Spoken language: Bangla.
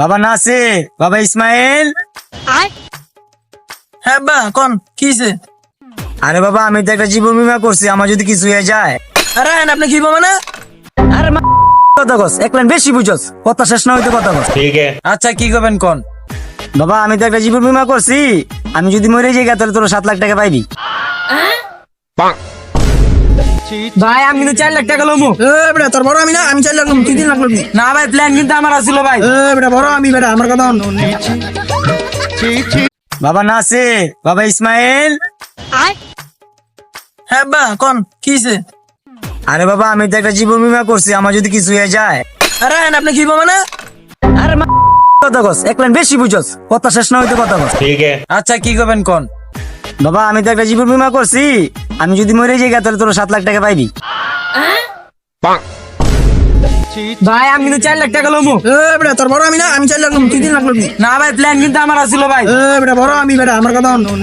বাবা নাসির, বাবা ইসমাইল। হ্যাঁ বা কোন কিছে? আরে বাবা আমি তো একটা জীবন বীমা করছি, আমার যদি কিছু হয়ে যায়। আরে আপনি কি বলবেন না? আরে কথা কস, এক লাইন বেশি বুঝছস, কথা শেষ না হইতে কথা কস। ठीक है। আচ্ছা কি করবেন কোন? বাবা আমি তো একটা জীবন বীমা করছি, আমি যদি মরে যাই তাহলে তোর 7 লাখ টাকা পাইবি। ভাই আমি কিন্তু 4 লাখ টাকা লমু। বেটা তোর বড় আমি না, আমি 4 লাখ লমু, তুই 3 লাখ লবি। না ভাই প্ল্যান কিন্তু আমার আছিল ভাই। বেটা বড় আমি, বেটা আমার কথা শোন। বাবা নাসির, বাবা ইসমাইল। হ্যাঁ বা কোন কিছে? আরে বাবা আমি তো একটা জীবন বীমা করছি, আমার যদি কিছু হয়ে যায়। আরে আপনি কি বলবেন না? আরে কথা কস, এক লাইন বেশি বুঝছস, কথা শেষ না হইতে কথা কস। ठीक है। আচ্ছা কি করবেন কোন? বাবা আমি তো একটা জীবন বীমা করছি, আমি যদি মরে যাই তাহলে তোর 7 লাখ টাকা পাইবি। ভাই আমি কিন্তু 4 লাখ টাকা লমু। বেটা তোর বড় আমি না, আমি 4 লাখ লমু, তুই 3 লাখ লবি। না ভাই প্ল্যান কিন্তু আমার আছিল ভাই। বেটা বড় আমি, বেটা আমার কথা শোন।